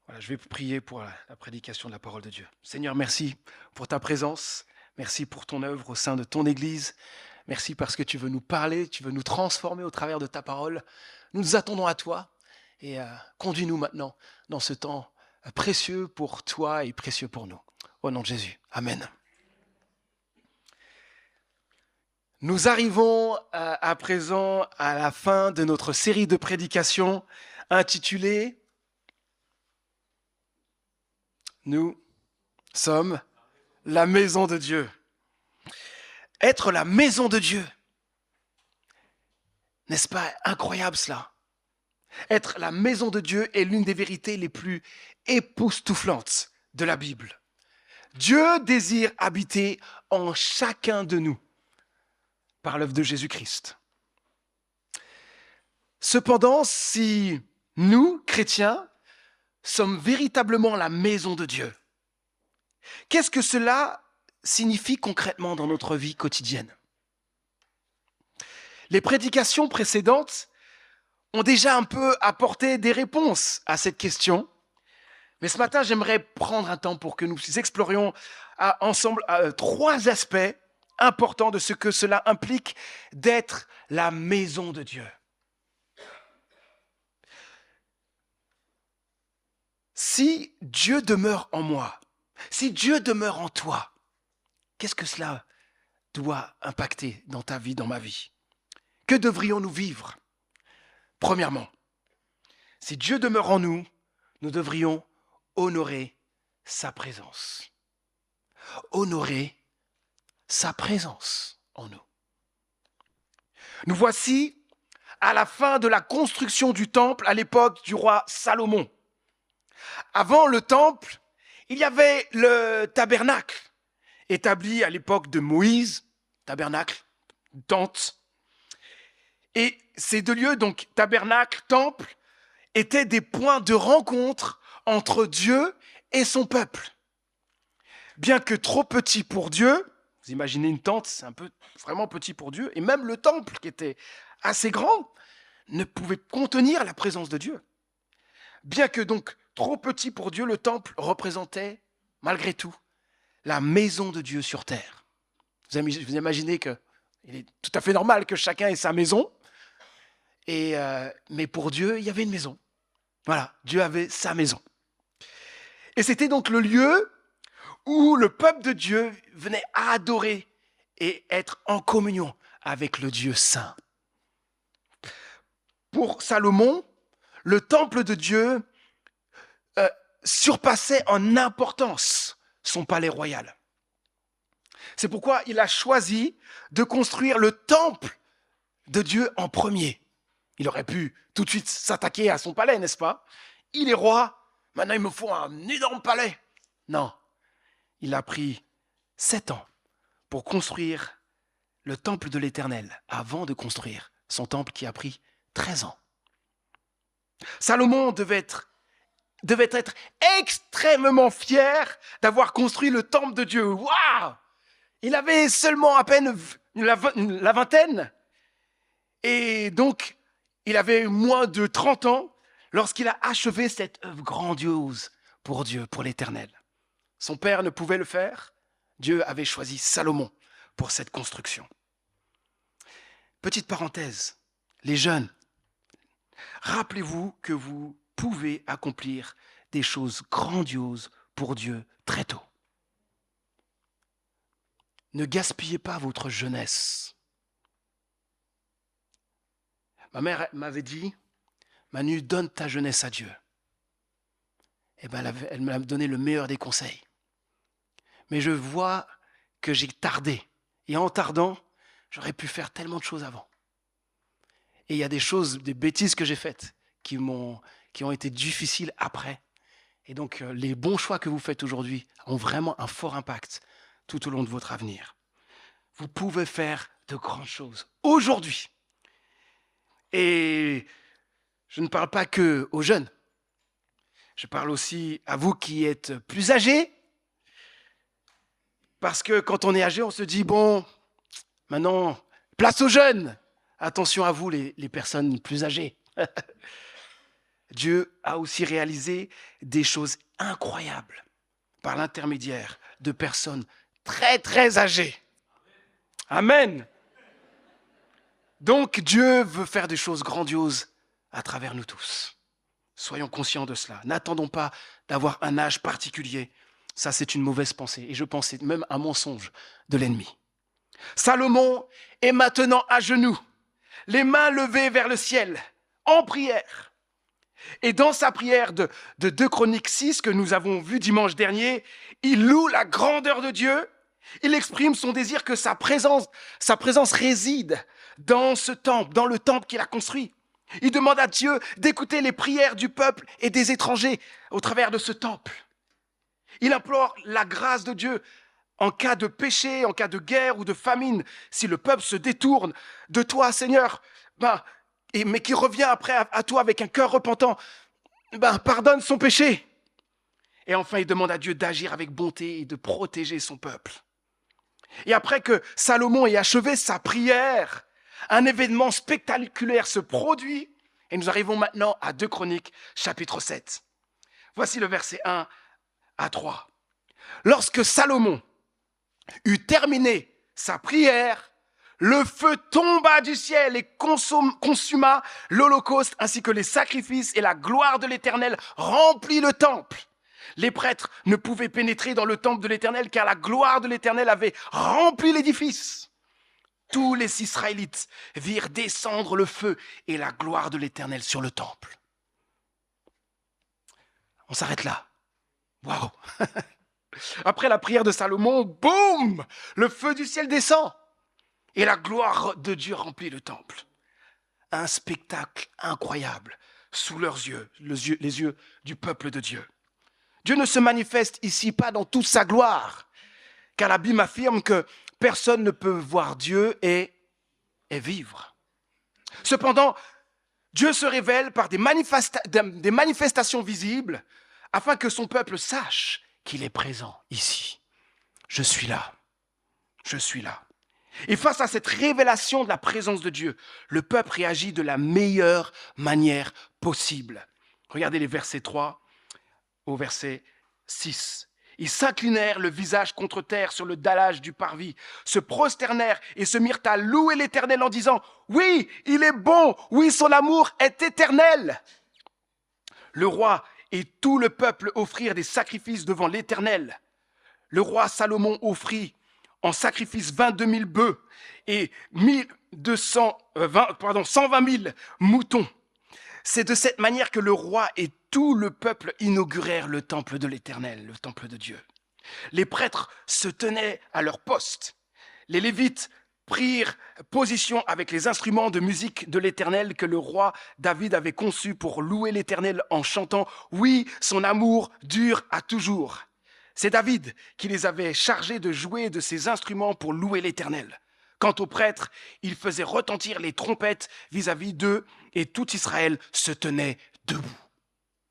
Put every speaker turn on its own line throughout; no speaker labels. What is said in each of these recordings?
Voilà, je vais prier pour la prédication de la parole de Dieu. Seigneur, merci pour ta présence. Merci pour ton œuvre au sein de ton Église. Merci parce que tu veux nous parler, tu veux nous transformer au travers de ta parole. Nous nous attendons à toi et conduis-nous maintenant dans ce temps précieux pour toi et précieux pour nous. Au nom de Jésus. Amen. Nous arrivons à présent à la fin de notre série de prédications intitulée « Nous sommes la maison de Dieu ». Être la maison de Dieu, n'est-ce pas incroyable cela? Être la maison de Dieu est l'une des vérités les plus époustouflantes de la Bible. Dieu désire habiter en chacun de nous par l'œuvre de Jésus-Christ. Cependant, si nous, chrétiens, sommes véritablement la maison de Dieu, qu'est-ce que cela signifie concrètement dans notre vie quotidienne? Les prédications précédentes ont déjà un peu apporté des réponses à cette question. Mais ce matin, j'aimerais prendre un temps pour que nous explorions ensemble trois aspects importants de ce que cela implique d'être la maison de Dieu. Si Dieu demeure en moi, si Dieu demeure en toi, qu'est-ce que cela doit impacter dans ta vie, dans ma vie? Que devrions-nous vivre? Premièrement, si Dieu demeure en nous, nous devrions honorer sa présence. Honorer sa présence en nous. Nous voici à la fin de la construction du temple à l'époque du roi Salomon. Avant le temple, il y avait le tabernacle, établi à l'époque de Moïse, tabernacle, tente. Et ces deux lieux, donc tabernacle, temple, étaient des points de rencontre entre Dieu et son peuple. Bien que trop petit pour Dieu, vous imaginez une tente, c'est un peu vraiment petit pour Dieu, et même le temple, qui était assez grand, ne pouvait contenir la présence de Dieu. Bien que donc trop petit pour Dieu, le temple représentait, malgré tout, la maison de Dieu sur terre. Vous imaginez qu'il est tout à fait normal que chacun ait sa maison, mais pour Dieu, il y avait une maison. Voilà, Dieu avait sa maison. Et c'était donc le lieu où le peuple de Dieu venait adorer et être en communion avec le Dieu saint. Pour Salomon, le temple de Dieu surpassait en importance son palais royal. C'est pourquoi il a choisi de construire le temple de Dieu en premier. Il aurait pu tout de suite s'attaquer à son palais, n'est-ce pas? Il est roi, maintenant il me faut un énorme palais. Non, il a pris 7 ans pour construire le temple de l'Éternel avant de construire son temple qui a pris 13 ans. Salomon devait être extrêmement fier d'avoir construit le temple de Dieu. Waouh! Il avait seulement à peine la vingtaine. Et donc, il avait moins de 30 ans lorsqu'il a achevé cette œuvre grandiose pour Dieu, pour l'Éternel. Son père ne pouvait le faire. Dieu avait choisi Salomon pour cette construction. Petite parenthèse, les jeunes, rappelez-vous que vous pouvez accomplir des choses grandioses pour Dieu très tôt. Ne gaspillez pas votre jeunesse. Ma mère m'avait dit, Manu, donne ta jeunesse à Dieu. Et bien, elle m'a donné le meilleur des conseils. Mais je vois que j'ai tardé. Et en tardant, j'aurais pu faire tellement de choses avant. Et il y a des choses, des bêtises que j'ai faites qui ont été difficiles après. Et donc, les bons choix que vous faites aujourd'hui ont vraiment un fort impact tout au long de votre avenir. Vous pouvez faire de grandes choses aujourd'hui. Et je ne parle pas que aux jeunes. Je parle aussi à vous qui êtes plus âgés. Parce que quand on est âgé, on se dit, bon, maintenant, place aux jeunes. Attention à vous, les personnes plus âgées. Dieu a aussi réalisé des choses incroyables par l'intermédiaire de personnes très, très âgées. Amen. Donc Dieu veut faire des choses grandioses à travers nous tous. Soyons conscients de cela. N'attendons pas d'avoir un âge particulier. Ça, c'est une mauvaise pensée. Et je pense que c'est même un mensonge de l'ennemi. Salomon est maintenant à genoux, les mains levées vers le ciel, en prière. Et dans sa prière de 2 Chroniques 6, que nous avons vu dimanche dernier, il loue la grandeur de Dieu. Il exprime son désir que sa présence réside dans ce temple, dans le temple qu'il a construit. Il demande à Dieu d'écouter les prières du peuple et des étrangers au travers de ce temple. Il implore la grâce de Dieu en cas de péché, en cas de guerre ou de famine. Si le peuple se détourne de toi, Seigneur, mais qui revient après à toi avec un cœur repentant, pardonne son péché. Et enfin, il demande à Dieu d'agir avec bonté et de protéger son peuple. Et après que Salomon ait achevé sa prière, un événement spectaculaire se produit et nous arrivons maintenant à 2 Chroniques, chapitre 7. Voici le verset 1 à 3. Lorsque Salomon eut terminé sa prière, le feu tomba du ciel et consuma l'holocauste ainsi que les sacrifices, et la gloire de l'Éternel remplit le temple. Les prêtres ne pouvaient pénétrer dans le temple de l'Éternel car la gloire de l'Éternel avait rempli l'édifice. Tous les Israélites virent descendre le feu et la gloire de l'Éternel sur le temple. On s'arrête là. Waouh! Après la prière de Salomon, boum! Le feu du ciel descend et la gloire de Dieu remplit le temple. Un spectacle incroyable sous leurs yeux, les yeux du peuple de Dieu. Dieu ne se manifeste ici pas dans toute sa gloire, car la Bible affirme que personne ne peut voir Dieu et vivre. Cependant, Dieu se révèle par des manifestations visibles afin que son peuple sache qu'il est présent ici. Je suis là. Je suis là. Et face à cette révélation de la présence de Dieu, le peuple réagit de la meilleure manière possible. Regardez les versets 3 au verset 6. Ils s'inclinèrent le visage contre terre sur le dallage du parvis, se prosternèrent et se mirent à louer l'Éternel en disant « Oui, il est bon, oui, son amour est éternel !» Le roi et tout le peuple offrirent des sacrifices devant l'Éternel. Le roi Salomon offrit en sacrifice 22 000 bœufs et 120 000 moutons. C'est de cette manière que le roi et tout le peuple inaugurèrent le temple de l'Éternel, le temple de Dieu. Les prêtres se tenaient à leur poste. Les Lévites prirent position avec les instruments de musique de l'Éternel que le roi David avait conçus pour louer l'Éternel en chantant « Oui, son amour dure à toujours ». C'est David qui les avait chargés de jouer de ces instruments pour louer l'Éternel. Quant aux prêtres, ils faisaient retentir les trompettes vis-à-vis d'eux et tout Israël se tenait debout.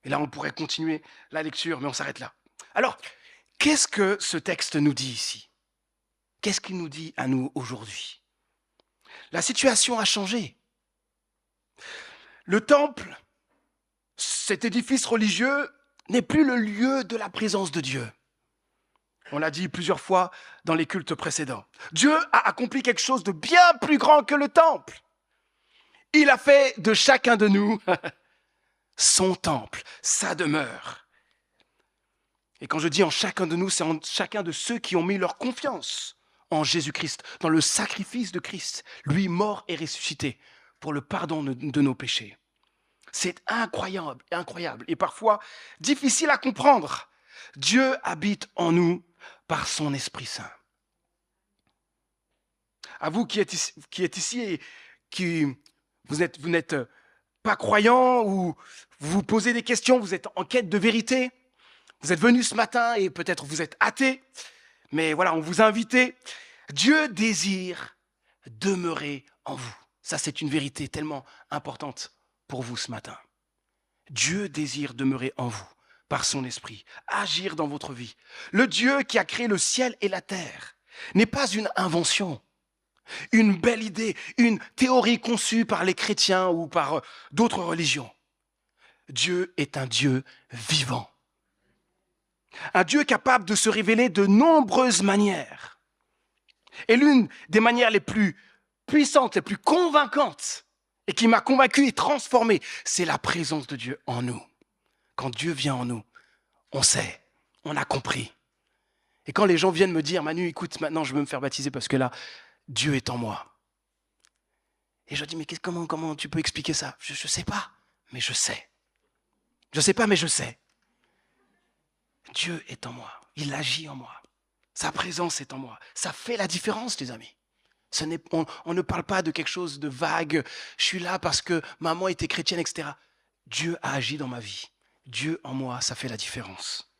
Et là, on pourrait continuer la lecture, mais on s'arrête là. Alors, qu'est-ce que ce texte nous dit ici? Qu'est-ce qu'il nous dit à nous aujourd'hui? La situation a changé. Le temple, cet édifice religieux, n'est plus le lieu de la présence de Dieu. On l'a dit plusieurs fois dans les cultes précédents. Dieu a accompli quelque chose de bien plus grand que le temple. Il a fait de chacun de nous son temple, sa demeure. Et quand je dis en chacun de nous, c'est en chacun de ceux qui ont mis leur confiance en Jésus-Christ, dans le sacrifice de Christ, lui mort et ressuscité, pour le pardon de nos péchés. C'est incroyable, incroyable, et parfois difficile à comprendre. Dieu habite en nous par son Esprit Saint. À vous qui êtes ici et qui vous n'êtes pas croyant ou vous vous posez des questions, vous êtes en quête de vérité, vous êtes venu ce matin et peut-être vous êtes athée, mais voilà, on vous a invité. Dieu désire demeurer en vous. Ça, c'est une vérité tellement importante pour vous ce matin. Dieu désire demeurer en vous par son esprit, agir dans votre vie. Le Dieu qui a créé le ciel et la terre n'est pas une invention, une belle idée, une théorie conçue par les chrétiens ou par d'autres religions. Dieu est un Dieu vivant. Un Dieu capable de se révéler de nombreuses manières. Et l'une des manières les plus puissantes, les plus convaincantes, et qui m'a convaincu et transformé, c'est la présence de Dieu en nous. Quand Dieu vient en nous, on sait, on a compris. Et quand les gens viennent me dire, Manu, écoute, maintenant je veux me faire baptiser parce que là, Dieu est en moi. Et je dis, mais comment tu peux expliquer ça? Je ne sais pas, mais je sais. Je ne sais pas, mais je sais. Dieu est en moi, il agit en moi. Sa présence est en moi. Ça fait la différence, les amis. On ne parle pas de quelque chose de vague. Je suis là parce que maman était chrétienne, etc. Dieu a agi dans ma vie. Dieu en moi, ça fait la différence.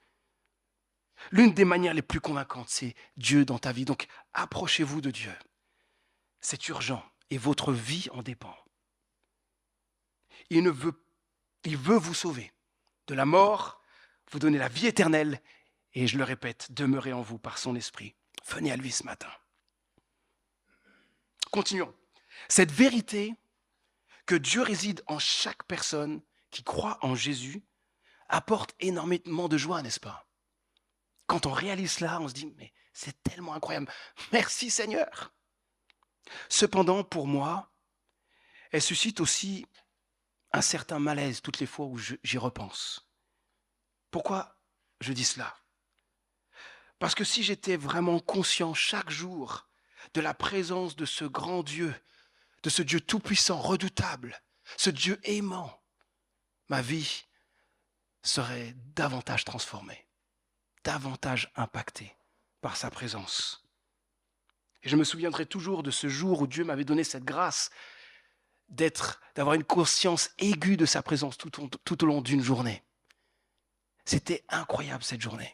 L'une des manières les plus convaincantes, c'est Dieu dans ta vie. Donc, approchez-vous de Dieu. C'est urgent et votre vie en dépend. Il veut vous sauver de la mort, vous donner la vie éternelle et, je le répète, demeurer en vous par son esprit. Venez à lui ce matin. Continuons. Cette vérité que Dieu réside en chaque personne qui croit en Jésus apporte énormément de joie, n'est-ce pas? Quand on réalise cela, on se dit, mais c'est tellement incroyable. Merci Seigneur. Cependant, pour moi, elle suscite aussi un certain malaise toutes les fois où j'y repense. Pourquoi je dis cela? Parce que si j'étais vraiment conscient chaque jour de la présence de ce grand Dieu, de ce Dieu tout-puissant, redoutable, ce Dieu aimant, ma vie serait davantage transformée, davantage impactée par sa présence. Et je me souviendrai toujours de ce jour où Dieu m'avait donné cette grâce d'avoir une conscience aiguë de sa présence tout au long d'une journée. C'était incroyable cette journée.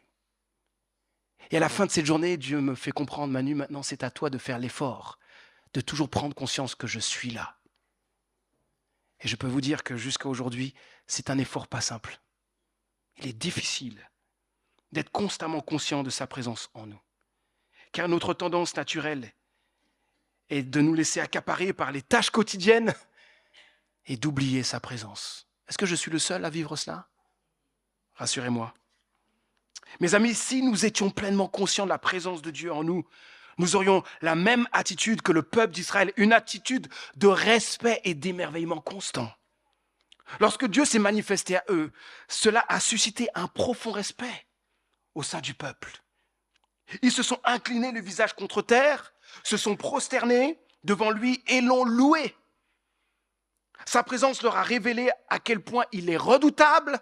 Et à la fin de cette journée, Dieu me fait comprendre, Manu, maintenant c'est à toi de faire l'effort, de toujours prendre conscience que je suis là. Et je peux vous dire que jusqu'à aujourd'hui, c'est un effort pas simple. Il est difficile d'être constamment conscient de sa présence en nous. Car notre tendance naturelle est de nous laisser accaparer par les tâches quotidiennes et d'oublier sa présence. Est-ce que je suis le seul à vivre cela? Rassurez-moi. Mes amis, si nous étions pleinement conscients de la présence de Dieu en nous, nous aurions la même attitude que le peuple d'Israël, une attitude de respect et d'émerveillement constant. Lorsque Dieu s'est manifesté à eux, cela a suscité un profond respect au sein du peuple. Ils se sont inclinés le visage contre terre, se sont prosternés devant lui et l'ont loué. Sa présence leur a révélé à quel point il est redoutable.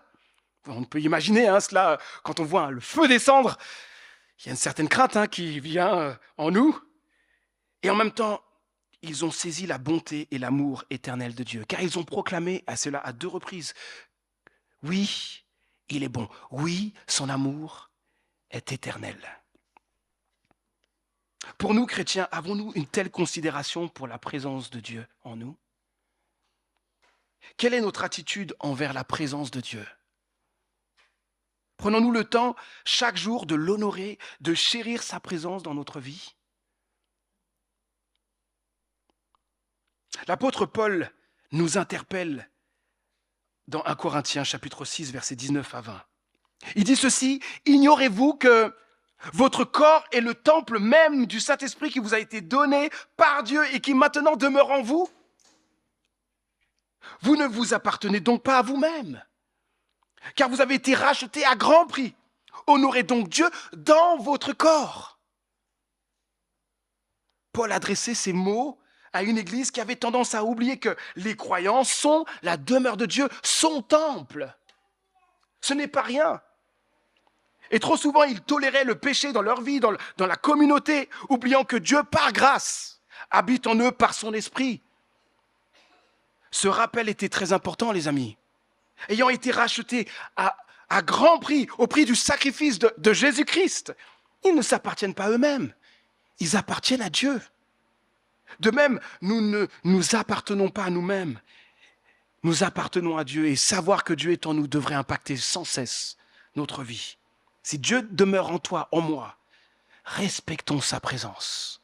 On peut imaginer cela, quand on voit le feu descendre, il y a une certaine crainte qui vient en nous. Et en même temps, ils ont saisi la bonté et l'amour éternel de Dieu, car ils ont proclamé à cela à 2 reprises. Oui, il est bon. Oui, son amour est éternel. Pour nous, chrétiens, avons-nous une telle considération pour la présence de Dieu en nous? Quelle est notre attitude envers la présence de Dieu? Prenons-nous le temps chaque jour de l'honorer, de chérir sa présence dans notre vie? L'apôtre Paul nous interpelle dans 1 Corinthiens chapitre 6, versets 19 à 20. Il dit ceci: « Ignorez-vous que votre corps est le temple même du Saint-Esprit qui vous a été donné par Dieu et qui maintenant demeure en vous? Vous ne vous appartenez donc pas à vous-même, car vous avez été rachetés à grand prix. Honorez donc Dieu dans votre corps. » Paul adressait ces mots à une église qui avait tendance à oublier que les croyants sont la demeure de Dieu, son temple. Ce n'est pas rien. Et trop souvent, ils toléraient le péché dans leur vie, dans la communauté, oubliant que Dieu, par grâce, habite en eux par son esprit. Ce rappel était très important, les amis. Ayant été rachetés à grand prix, au prix du sacrifice de Jésus-Christ, ils ne s'appartiennent pas eux-mêmes. Ils appartiennent à Dieu. De même, nous ne nous appartenons pas à nous-mêmes. Nous appartenons à Dieu et savoir que Dieu est en nous devrait impacter sans cesse notre vie. Si Dieu demeure en toi, en moi, respectons sa présence.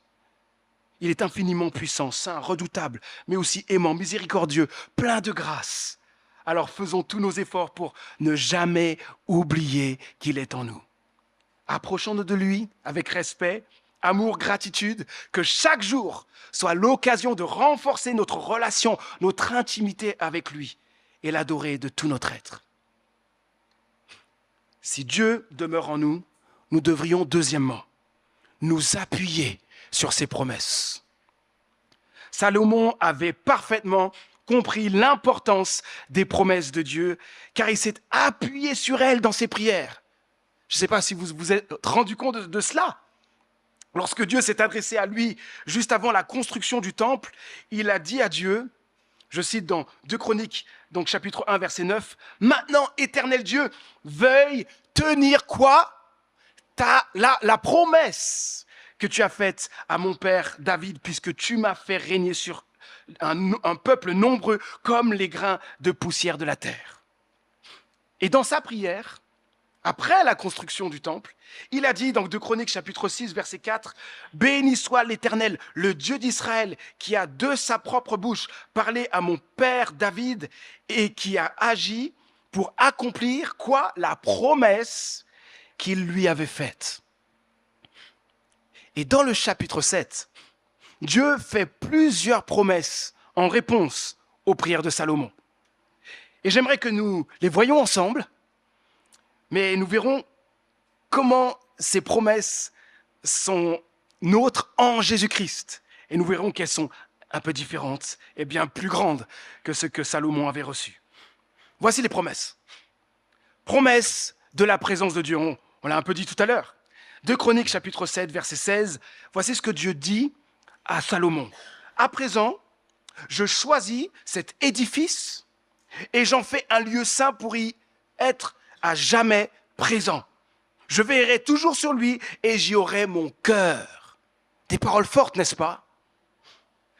Il est infiniment puissant, saint, redoutable, mais aussi aimant, miséricordieux, plein de grâce. Alors faisons tous nos efforts pour ne jamais oublier qu'il est en nous. Approchons-nous de lui avec respect, amour, gratitude, que chaque jour soit l'occasion de renforcer notre relation, notre intimité avec lui et l'adorer de tout notre être. Si Dieu demeure en nous, nous devrions deuxièmement nous appuyer sur ses promesses. Salomon avait parfaitement compris l'importance des promesses de Dieu, car il s'est appuyé sur elles dans ses prières. Je ne sais pas si vous vous êtes rendu compte de cela. Lorsque Dieu s'est adressé à lui juste avant la construction du temple, il a dit à Dieu, je cite dans 2 Chroniques, donc chapitre 1, verset 9, « Maintenant, éternel Dieu, veuille tenir quoi ? La promesse que tu as faite à mon père David, puisque tu m'as fait régner sur un peuple nombreux comme les grains de poussière de la terre. » Et dans sa prière, après la construction du temple, il a dit, dans 2 Chroniques, chapitre 6, verset 4, « Béni soit l'Éternel, le Dieu d'Israël, qui a de sa propre bouche parlé à mon père David et qui a agi pour accomplir quoi ? La promesse qu'il lui avait faite. » Et dans le chapitre 7, Dieu fait plusieurs promesses en réponse aux prières de Salomon. Et j'aimerais que nous les voyions ensemble, mais nous verrons comment ces promesses sont nôtres en Jésus-Christ. Et nous verrons qu'elles sont un peu différentes et bien plus grandes que ce que Salomon avait reçu. Voici les promesses. Promesse de la présence de Dieu. On l'a un peu dit tout à l'heure. 2 Chroniques, chapitre 7, verset 16. Voici ce que Dieu dit à Salomon. « À présent, je choisis cet édifice et j'en fais un lieu saint pour y être à jamais présent. Je veillerai toujours sur lui et j'y aurai mon cœur. » Des paroles fortes, n'est-ce pas ?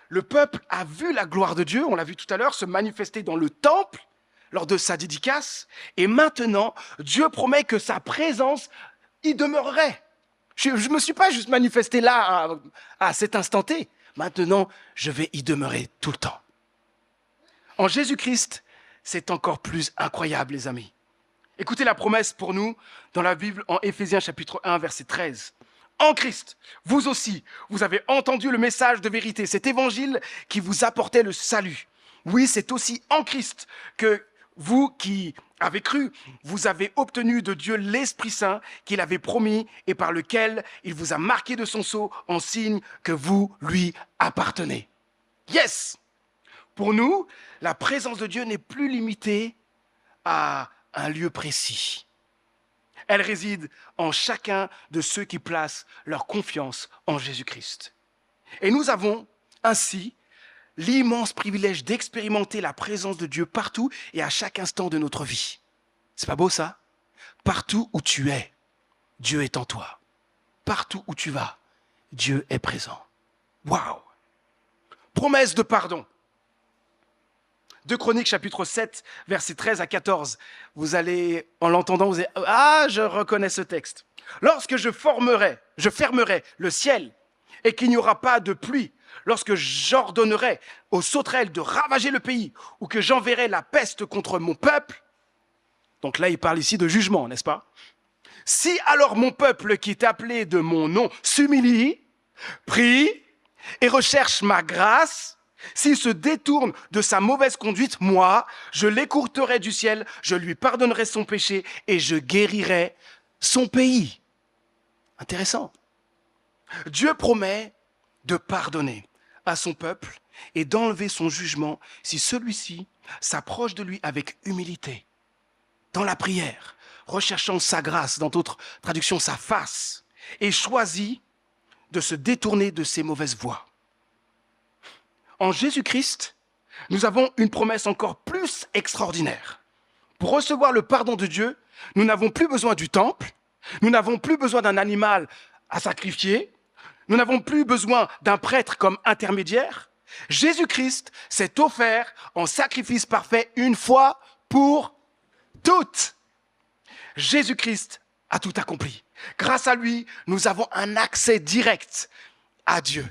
Le peuple a vu la gloire de Dieu, on l'a vu tout à l'heure, se manifester dans le temple lors de sa dédicace. Et maintenant, Dieu promet que sa présence y demeurerait. Je ne me suis pas juste manifesté là à cet instant T. Maintenant, je vais y demeurer tout le temps. En Jésus-Christ, c'est encore plus incroyable, les amis. Écoutez la promesse pour nous dans la Bible en Éphésiens chapitre 1, verset 13. « En Christ, vous aussi, vous avez entendu le message de vérité, cet évangile qui vous apportait le salut. Oui, c'est aussi en Christ que vous qui avez cru, vous avez obtenu de Dieu l'Esprit Saint qu'il avait promis et par lequel il vous a marqué de son sceau en signe que vous lui appartenez. » Yes! Pour nous, la présence de Dieu n'est plus limitée à un lieu précis. Elle réside en chacun de ceux qui placent leur confiance en Jésus-Christ. Et nous avons ainsi l'immense privilège d'expérimenter la présence de Dieu partout et à chaque instant de notre vie. C'est pas beau ça ? Partout où tu es, Dieu est en toi. Partout où tu vas, Dieu est présent. Waouh ! Promesse de pardon. 2 Chroniques, chapitre 7, versets 13 à 14. Vous allez, en l'entendant, vous allez, ah, je reconnais ce texte. Lorsque je fermerai le ciel et qu'il n'y aura pas de pluie, lorsque j'ordonnerai aux sauterelles de ravager le pays ou que j'enverrai la peste contre mon peuple, donc là, il parle ici de jugement, n'est-ce pas ? Si alors mon peuple qui est appelé de mon nom s'humilie, prie et recherche ma grâce, s'il se détourne de sa mauvaise conduite, moi, je l'écourterai du ciel, je lui pardonnerai son péché et je guérirai son pays. Intéressant. Dieu promet de pardonner à son peuple et d'enlever son jugement si celui-ci s'approche de lui avec humilité, dans la prière, recherchant sa grâce, dans d'autres traductions, sa face, et choisit de se détourner de ses mauvaises voies. En Jésus-Christ, nous avons une promesse encore plus extraordinaire. Pour recevoir le pardon de Dieu, nous n'avons plus besoin du temple, nous n'avons plus besoin d'un animal à sacrifier, nous n'avons plus besoin d'un prêtre comme intermédiaire. Jésus-Christ s'est offert en sacrifice parfait une fois pour toutes. Jésus-Christ a tout accompli. Grâce à lui, nous avons un accès direct à Dieu.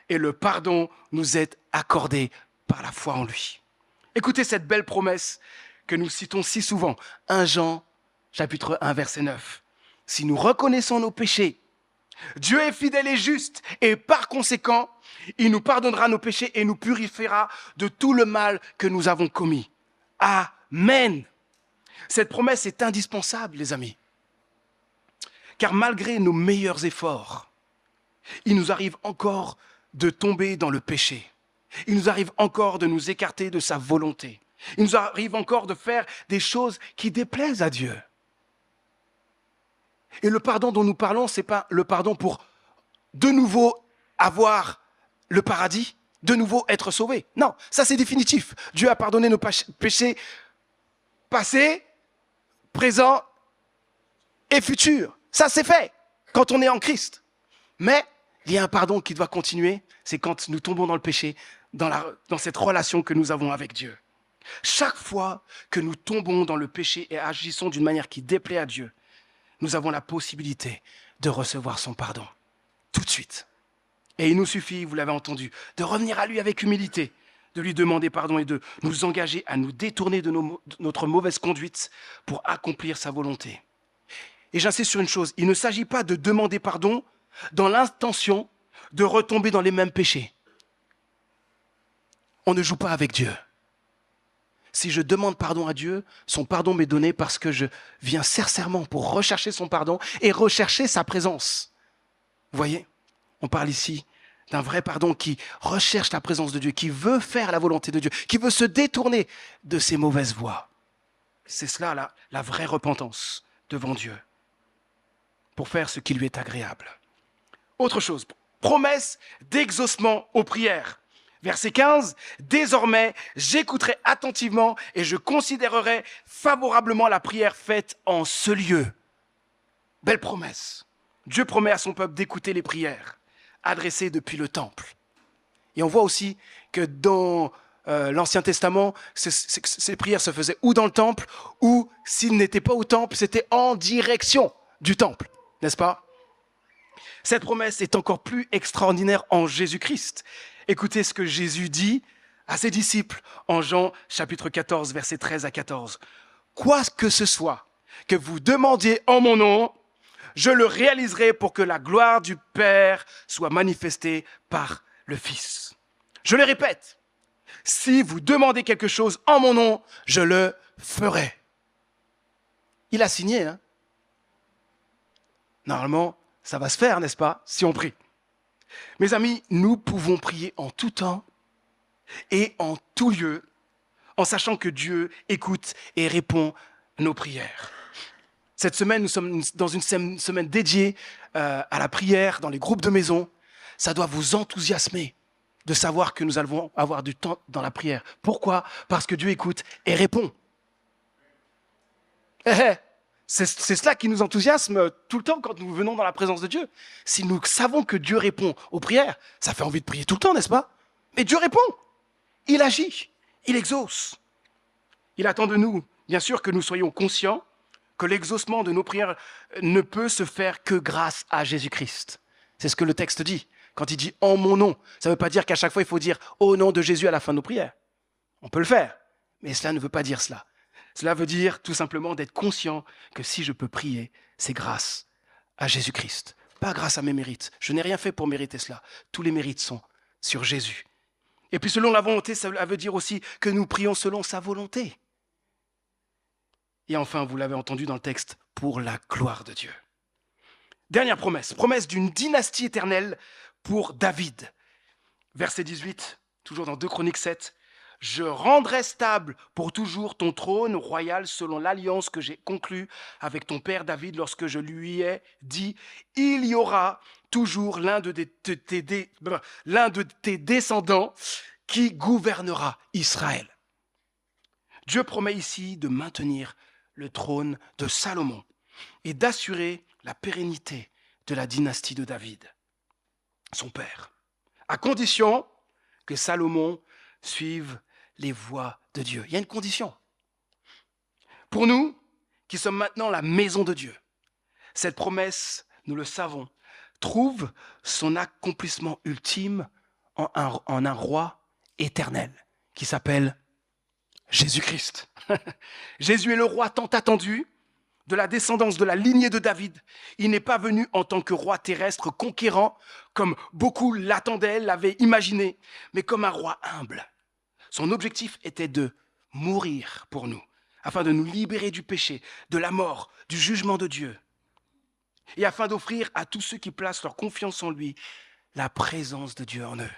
Et le pardon nous est accordé par la foi en lui. Écoutez cette belle promesse que nous citons si souvent, 1 Jean, chapitre 1, verset 9. Si nous reconnaissons nos péchés, Dieu est fidèle et juste, et par conséquent, il nous pardonnera nos péchés et nous purifiera de tout le mal que nous avons commis. Amen. Cette promesse est indispensable, les amis. Car malgré nos meilleurs efforts, il nous arrive encore de tomber dans le péché. Il nous arrive encore de nous écarter de sa volonté. Il nous arrive encore de faire des choses qui déplaisent à Dieu. Et le pardon dont nous parlons, ce n'est pas le pardon pour de nouveau avoir le paradis, de nouveau être sauvé. Non, ça c'est définitif. Dieu a pardonné nos péchés passés, présents et futurs. Ça c'est fait quand on est en Christ. Mais il y a un pardon qui doit continuer, c'est quand nous tombons dans le péché, dans cette relation que nous avons avec Dieu. Chaque fois que nous tombons dans le péché et agissons d'une manière qui déplaît à Dieu, nous avons la possibilité de recevoir son pardon, tout de suite. Et il nous suffit, vous l'avez entendu, de revenir à lui avec humilité, de lui demander pardon et de nous engager à nous détourner de notre mauvaise conduite pour accomplir sa volonté. Et j'insiste sur une chose, il ne s'agit pas de demander pardon dans l'intention de retomber dans les mêmes péchés. On ne joue pas avec Dieu. Si je demande pardon à Dieu, son pardon m'est donné parce que je viens sincèrement pour rechercher son pardon et rechercher sa présence. Vous voyez, on parle ici d'un vrai pardon qui recherche la présence de Dieu, qui veut faire la volonté de Dieu, qui veut se détourner de ses mauvaises voies. C'est cela la vraie repentance devant Dieu, pour faire ce qui lui est agréable. Autre chose, promesse d'exaucement aux prières. Verset 15, « Désormais, j'écouterai attentivement et je considérerai favorablement la prière faite en ce lieu. » Belle promesse. Dieu promet à son peuple d'écouter les prières adressées depuis le temple. Et on voit aussi que dans l'Ancien Testament, ces prières se faisaient ou dans le temple, ou s'ils n'étaient pas au temple, c'était en direction du temple, n'est-ce pas ? Cette promesse est encore plus extraordinaire en Jésus-Christ. Écoutez ce que Jésus dit à ses disciples en Jean chapitre 14, versets 13 à 14. « Quoi que ce soit que vous demandiez en mon nom, je le réaliserai pour que la gloire du Père soit manifestée par le Fils. » Je le répète, si vous demandez quelque chose en mon nom, je le ferai. Il a signé, hein ? Normalement, ça va se faire, n'est-ce pas, si on prie. Mes amis, nous pouvons prier en tout temps et en tout lieu, en sachant que Dieu écoute et répond nos prières. Cette semaine, nous sommes dans une semaine dédiée à la prière dans les groupes de maison. Ça doit vous enthousiasmer de savoir que nous allons avoir du temps dans la prière. Pourquoi ? Parce que Dieu écoute et répond. C'est cela qui nous enthousiasme tout le temps quand nous venons dans la présence de Dieu. Si nous savons que Dieu répond aux prières, ça fait envie de prier tout le temps, n'est-ce pas ? Mais Dieu répond, il agit, il exauce. Il attend de nous, bien sûr, que nous soyons conscients que l'exaucement de nos prières ne peut se faire que grâce à Jésus-Christ. C'est ce que le texte dit. Quand il dit « en mon nom », ça ne veut pas dire qu'à chaque fois il faut dire « au nom de Jésus » à la fin de nos prières. On peut le faire, mais cela ne veut pas dire cela. Cela veut dire tout simplement d'être conscient que si je peux prier, c'est grâce à Jésus-Christ, pas grâce à mes mérites. Je n'ai rien fait pour mériter cela. Tous les mérites sont sur Jésus. Et puis selon la volonté, ça veut dire aussi que nous prions selon sa volonté. Et enfin, vous l'avez entendu dans le texte, pour la gloire de Dieu. Dernière promesse, promesse d'une dynastie éternelle pour David. Verset 18, toujours dans 2 Chroniques 7. « Je rendrai stable pour toujours ton trône royal selon l'alliance que j'ai conclue avec ton père David lorsque je lui ai dit « Il y aura toujours l'un de tes descendants qui gouvernera Israël. » Dieu promet ici de maintenir le trône de Salomon et d'assurer la pérennité de la dynastie de David, son père, à condition que Salomon suive les voies de Dieu. Il y a une condition. Pour nous, qui sommes maintenant la maison de Dieu, cette promesse, nous le savons, trouve son accomplissement ultime en un roi éternel qui s'appelle Jésus-Christ. Jésus est le roi tant attendu de la descendance de la lignée de David. Il n'est pas venu en tant que roi terrestre conquérant, comme beaucoup l'attendaient, l'avaient imaginé, mais comme un roi humble. Son objectif était de mourir pour nous, afin de nous libérer du péché, de la mort, du jugement de Dieu, et afin d'offrir à tous ceux qui placent leur confiance en lui la présence de Dieu en eux.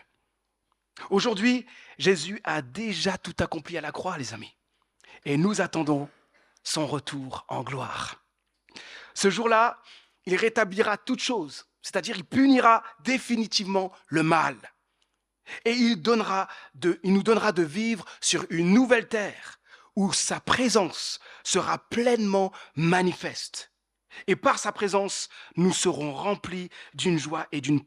Aujourd'hui, Jésus a déjà tout accompli à la croix, les amis, et nous attendons son retour en gloire. Ce jour-là, il rétablira toutes choses, c'est-à-dire il punira définitivement le mal. Et il nous donnera de vivre sur une nouvelle terre où sa présence sera pleinement manifeste. Et par sa présence, nous serons remplis d'une joie et d'une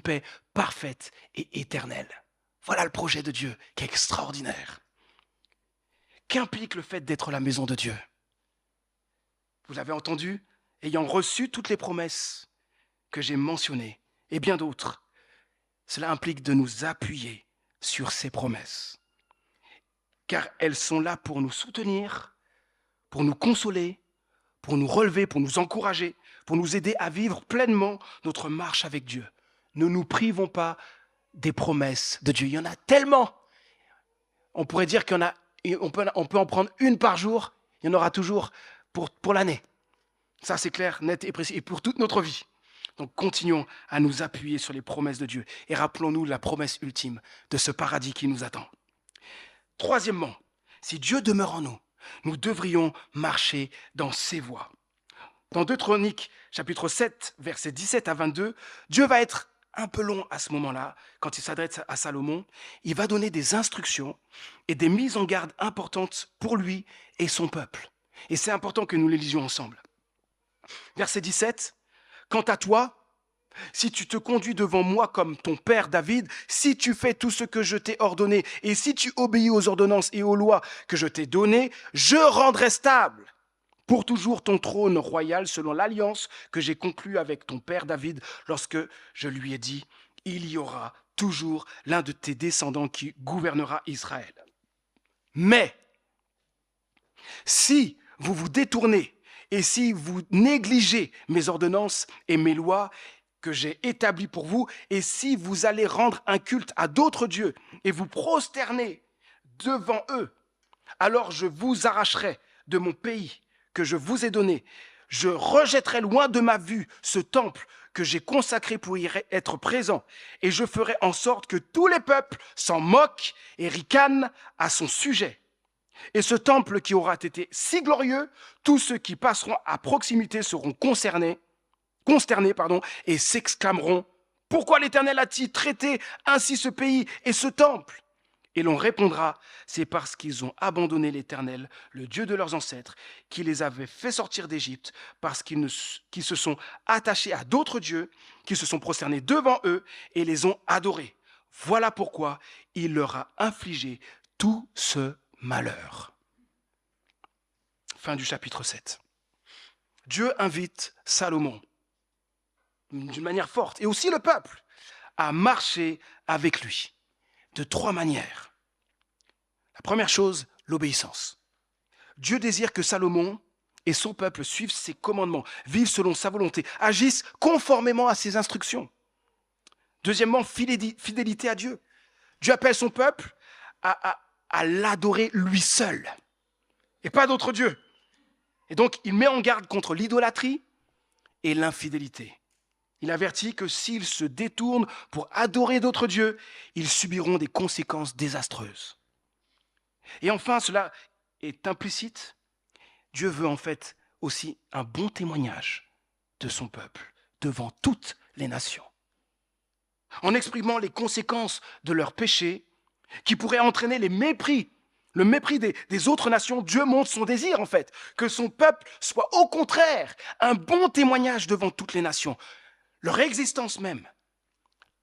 paix parfaite et éternelle. Voilà le projet de Dieu qui est extraordinaire. Qu'implique le fait d'être la maison de Dieu? Vous l'avez entendu, ayant reçu toutes les promesses que j'ai mentionnées et bien d'autres, cela implique de nous appuyer sur ces promesses. Car elles sont là pour nous soutenir, pour nous consoler, pour nous relever, pour nous encourager, pour nous aider à vivre pleinement notre marche avec Dieu. Ne nous privons pas des promesses de Dieu. Il y en a tellement. On pourrait dire on peut en prendre une par jour. Il y en aura toujours pour l'année. Ça, c'est clair, net et précis. Et pour toute notre vie. Donc, continuons à nous appuyer sur les promesses de Dieu. Et rappelons-nous la promesse ultime de ce paradis qui nous attend. Troisièmement, si Dieu demeure en nous, nous devrions marcher dans ses voies. Dans 2 Chroniques, chapitre 7, versets 17 à 22, Dieu va être un peu long à ce moment-là, quand il s'adresse à Salomon. Il va donner des instructions et des mises en garde importantes pour lui et son peuple. Et c'est important que nous les lisions ensemble. Verset 17, « Quant à toi, si tu te conduis devant moi comme ton père David, si tu fais tout ce que je t'ai ordonné, et si tu obéis aux ordonnances et aux lois que je t'ai données, je rendrai stable pour toujours ton trône royal selon l'alliance que j'ai conclue avec ton père David lorsque je lui ai dit, il y aura toujours l'un de tes descendants qui gouvernera Israël. Mais si vous vous détournez et si vous négligez mes ordonnances et mes lois que j'ai établies pour vous, et si vous allez rendre un culte à d'autres dieux et vous prosterner devant eux, alors je vous arracherai de mon pays que je vous ai donné. Je rejetterai loin de ma vue ce temple que j'ai consacré pour y être présent, et je ferai en sorte que tous les peuples s'en moquent et ricanent à son sujet. Et ce temple qui aura été si glorieux, tous ceux qui passeront à proximité seront consternés, et s'exclameront, « Pourquoi l'Éternel a-t-il traité ainsi ce pays et ce temple ?» Et l'on répondra, « C'est parce qu'ils ont abandonné l'Éternel, le Dieu de leurs ancêtres, qui les avait fait sortir d'Égypte, parce qu'ils se sont attachés à d'autres dieux, qui se sont prosternés devant eux et les ont adorés. Voilà pourquoi il leur a infligé tout ce malheur. » Fin du chapitre 7. Dieu invite Salomon, d'une manière forte, et aussi le peuple, à marcher avec lui de 3 manières. La première chose, l'obéissance. Dieu désire que Salomon et son peuple suivent ses commandements, vivent selon sa volonté, agissent conformément à ses instructions. Deuxièmement, fidélité à Dieu. Dieu appelle son peuple à l'adorer lui seul et pas d'autres dieux. Et donc, il met en garde contre l'idolâtrie et l'infidélité. Il avertit que s'ils se détournent pour adorer d'autres dieux, ils subiront des conséquences désastreuses. Et enfin, cela est implicite. Dieu veut en fait aussi un bon témoignage de son peuple devant toutes les nations. En exprimant les conséquences de leurs péchés qui pourraient entraîner le mépris des autres nations, Dieu montre son désir en fait, que son peuple soit au contraire un bon témoignage devant toutes les nations. Leur existence même,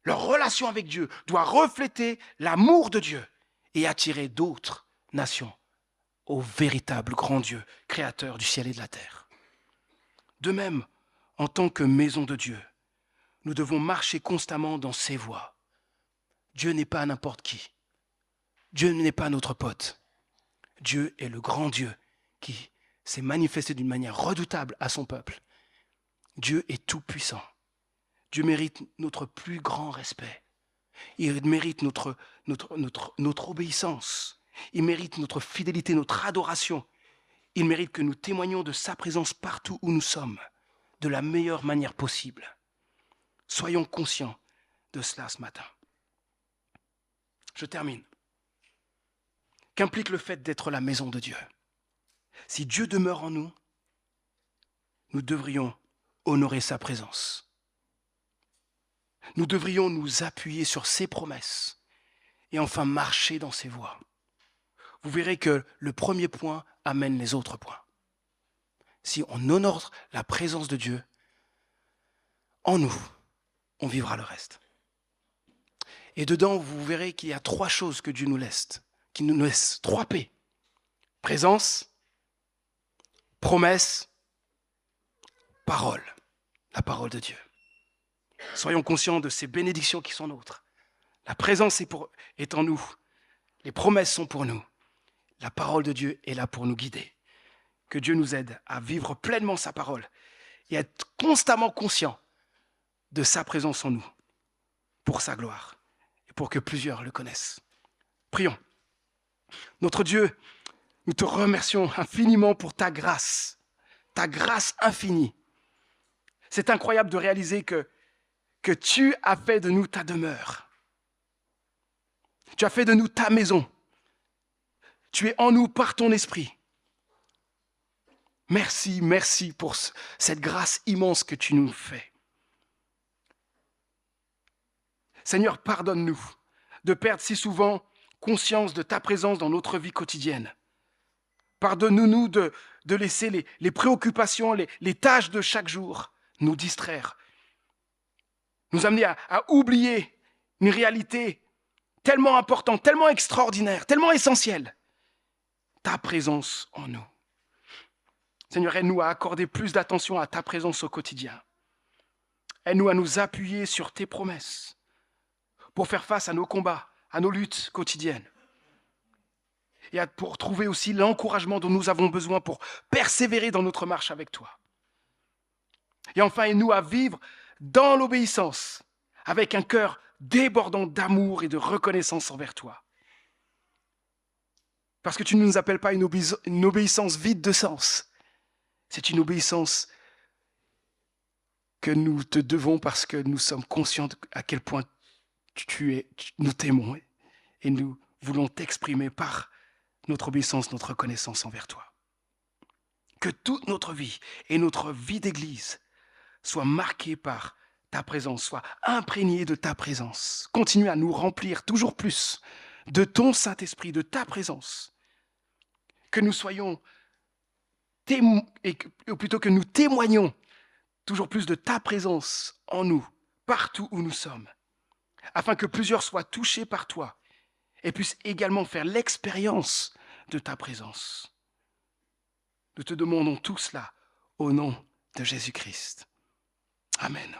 leur relation avec Dieu doit refléter l'amour de Dieu et attirer d'autres nations au véritable grand Dieu, créateur du ciel et de la terre. De même, en tant que maison de Dieu, nous devons marcher constamment dans ses voies. Dieu n'est pas n'importe qui. Dieu n'est pas notre pote. Dieu est le grand Dieu qui s'est manifesté d'une manière redoutable à son peuple. Dieu est tout-puissant. Dieu mérite notre plus grand respect. Il mérite notre obéissance. Il mérite notre fidélité, notre adoration. Il mérite que nous témoignions de sa présence partout où nous sommes, de la meilleure manière possible. Soyons conscients de cela ce matin. Je termine. Qu'implique le fait d'être la maison de Dieu? Si Dieu demeure en nous, nous devrions honorer sa présence. Nous devrions nous appuyer sur ses promesses et enfin marcher dans ses voies. Vous verrez que le premier point amène les autres points. Si on honore la présence de Dieu en nous, on vivra le reste. Et dedans, vous verrez qu'il y a 3 choses que Dieu nous laisse, qui nous laisse 3 P. Présence, promesse, parole. La parole de Dieu. Soyons conscients de ces bénédictions qui sont nôtres. La présence est en nous. Les promesses sont pour nous. La parole de Dieu est là pour nous guider. Que Dieu nous aide à vivre pleinement sa parole et à être constamment conscients de sa présence en nous, pour sa gloire et pour que plusieurs le connaissent. Prions. Notre Dieu, nous te remercions infiniment pour ta grâce infinie. C'est incroyable de réaliser que tu as fait de nous ta demeure. Tu as fait de nous ta maison. Tu es en nous par ton esprit. Merci pour cette grâce immense que tu nous fais. Seigneur, pardonne-nous de perdre si souvent conscience de ta présence dans notre vie quotidienne. Pardonne-nous de laisser les préoccupations, les tâches de chaque jour nous distraire, nous amener à oublier une réalité tellement importante, tellement extraordinaire, tellement essentielle. Ta présence en nous. Seigneur, aide-nous à accorder plus d'attention à ta présence au quotidien. Aide-nous à nous appuyer sur tes promesses pour faire face à nos combats, à nos luttes quotidiennes. Et pour trouver aussi l'encouragement dont nous avons besoin pour persévérer dans notre marche avec toi. Et enfin, aide-nous à vivre dans l'obéissance, avec un cœur débordant d'amour et de reconnaissance envers toi. Parce que tu ne nous appelles pas une obéissance vide de sens. C'est une obéissance que nous te devons parce que nous sommes conscients à quel point nous t'aimons et nous voulons t'exprimer par notre obéissance, notre reconnaissance envers toi. Que toute notre vie et notre vie d'église soit marquée par ta présence, soit imprégnée de ta présence. Continue à nous remplir toujours plus de ton Saint-Esprit, de ta présence. Que nous soyons plutôt que nous témoignons toujours plus de ta présence en nous, partout où nous sommes, afin que plusieurs soient touchés par toi et puissent également faire l'expérience de ta présence. Nous te demandons tout cela au nom de Jésus-Christ. Amen.